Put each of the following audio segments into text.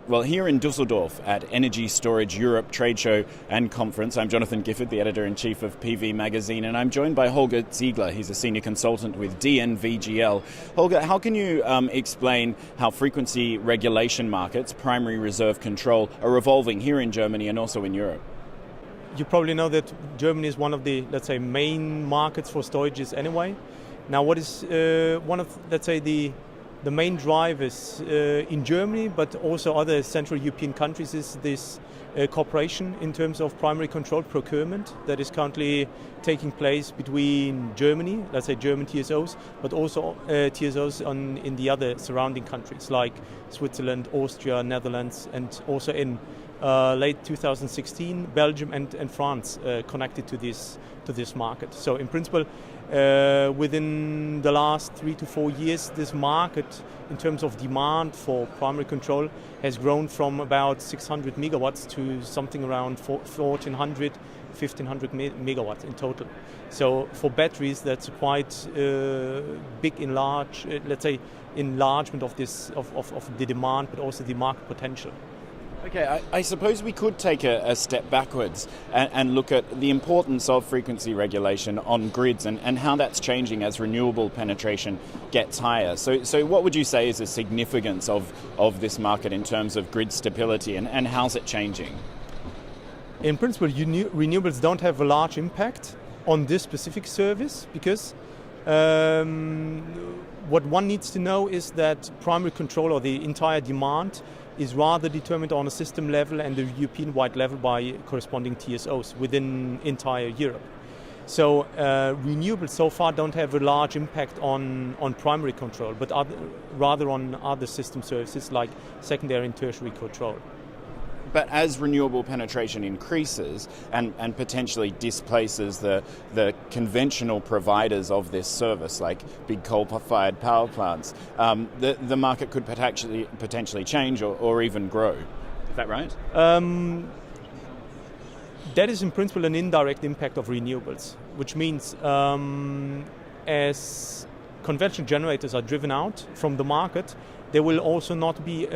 Well, here in Dusseldorf at Energy Storage Europe trade show and conference, I'm Jonathan Gifford, the editor-in-chief of PV Magazine, and I'm joined by Holger Ziegler. He's a senior consultant with DNV GL. Holger, how can you explain how frequency regulation markets, primary reserve control, are evolving here in Germany and also in Europe? You probably know that Germany is one of the, main markets for storages anyway. Now, what is one of, the main drivers in Germany, but also other Central European countries, is this cooperation in terms of primary controlled procurement that is currently taking place between Germany, German TSOs, but also TSOs in the other surrounding countries like Switzerland, Austria, Netherlands, and also in late 2016, Belgium and France connected to this market. So in principle, within the last 3 to 4 years, this market, in terms of demand for primary control, has grown from about 600 megawatts to something around 1,400, 1,500 megawatts in total. So for batteries, that's quite big enlargement of this of the demand, but also the market potential. Okay, I suppose we could take a step backwards and look at the importance of frequency regulation on grids and how that's changing as renewable penetration gets higher. So what would you say is the significance of this market in terms of grid stability and how's it changing? In principle, renewables don't have a large impact on this specific service because what one needs to know is that primary control, or the entire demand, is rather determined on a system level and a European-wide level by corresponding TSOs within entire Europe. So renewables so far don't have a large impact on primary control, but rather on other system services like secondary and tertiary control. But as renewable penetration increases and potentially displaces the conventional providers of this service, like big coal-fired power plants, the market could potentially change or even grow. Is that right? That is in principle an indirect impact of renewables, which means as conventional generators are driven out from the market, they will also not be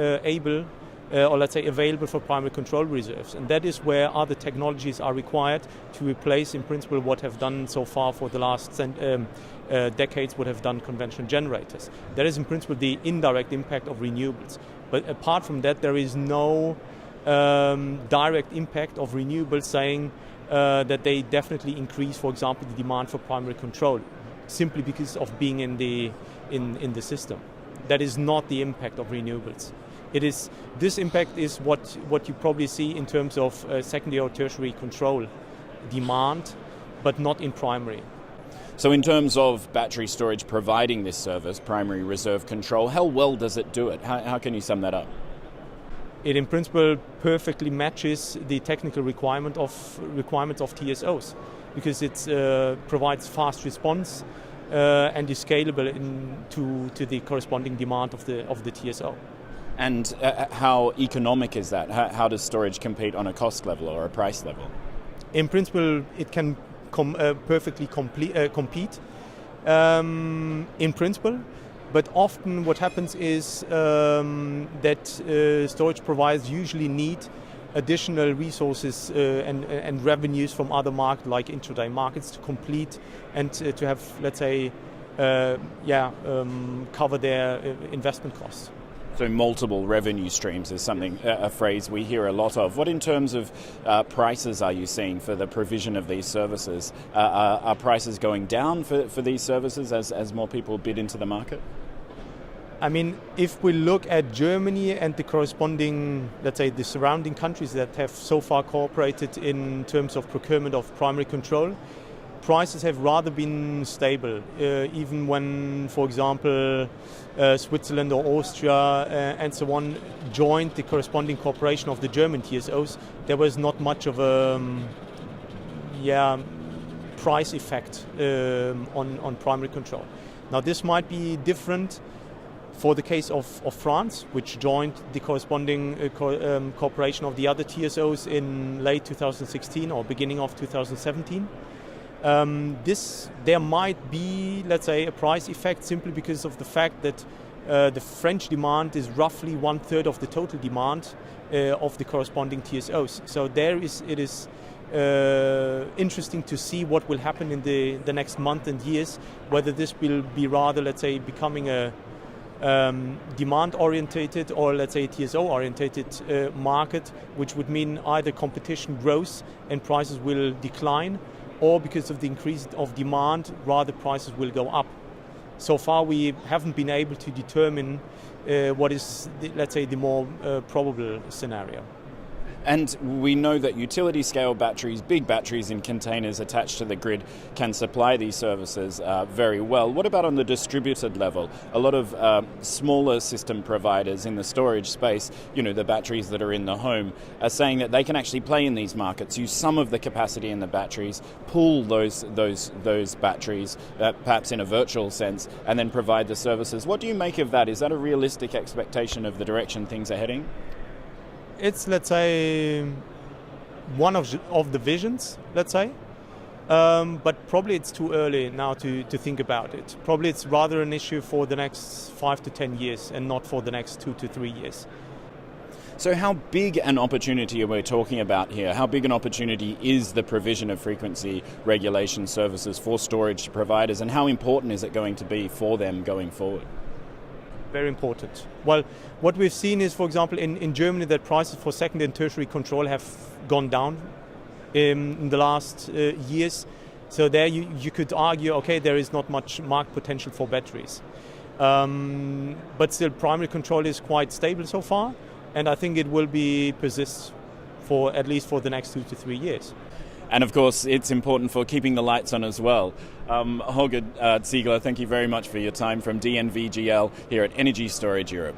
available for primary control reserves. And that is where other technologies are required to replace, in principle, what have done so far for the last decades, what have done conventional generators. That is, in principle, the indirect impact of renewables. But apart from that, there is no direct impact of renewables saying that they definitely increase, for example, the demand for primary control, simply because of being in the system. That is not the impact of renewables. This impact is what you probably see in terms of secondary or tertiary control demand, but not in primary. So in terms of battery storage providing this service, primary reserve control, how well does it do it? How can you sum that up? It in principle perfectly matches the technical requirements of TSOs, because it provides fast response and is scalable to the corresponding demand of the TSO. And how economic is that? How does storage compete on a cost level or a price level? In principle, it can perfectly compete in principle, but often what happens is that storage providers usually need additional resources and revenues from other markets, like intraday markets, to complete and to have, cover their investment costs. So multiple revenue streams is a phrase we hear a lot of. What in terms of prices are you seeing for the provision of these services? Are prices going down for these services as more people bid into the market? I mean, if we look at Germany and the corresponding, the surrounding countries that have so far cooperated in terms of procurement of primary control, prices have rather been stable, even when, for example, Switzerland or Austria and so on joined the corresponding cooperation of the German TSOs. There was not much of a price effect on primary control. Now, this might be different for the case of France, which joined the corresponding cooperation of the other TSOs in late 2016 or beginning of 2017. There might be, a price effect simply because of the fact that The French demand is roughly 1/3 of the total demand of the corresponding TSOs. So it is interesting to see what will happen in the next month and years, whether this will be rather, let's say, becoming a demand-orientated or, let's say, TSO-orientated market, which would mean either competition grows and prices will decline, or because of the increase of demand, rather prices will go up. So far, we haven't been able to determine what is, let's say, the more probable scenario. And we know that utility-scale batteries, big batteries in containers attached to the grid, can supply these services very well. What about on the distributed level? A lot of smaller system providers in the storage space, the batteries that are in the home, are saying that they can actually play in these markets, use some of the capacity in the batteries, pool those batteries, perhaps in a virtual sense, and then provide the services. What do you make of that? Is that a realistic expectation of the direction things are heading? It's, let's say, one of the visions, let's say, but probably it's too early now to think about it. Probably it's rather an issue for the next 5 to 10 years and not for the next 2 to 3 years. So how big an opportunity are we talking about here? How big an opportunity is the provision of frequency regulation services for storage providers, and how important is it going to be for them going forward? Very important. Well, what we've seen is, for example, in Germany, that prices for secondary and tertiary control have gone down in the last years. So there you could argue, okay, there is not much market potential for batteries. But still, primary control is quite stable so far, and I think it will persist for at least for the next 2 to 3 years. And of course, it's important for keeping the lights on as well. Holger Ziegler, thank you very much for your time from DNV GL here at Energy Storage Europe.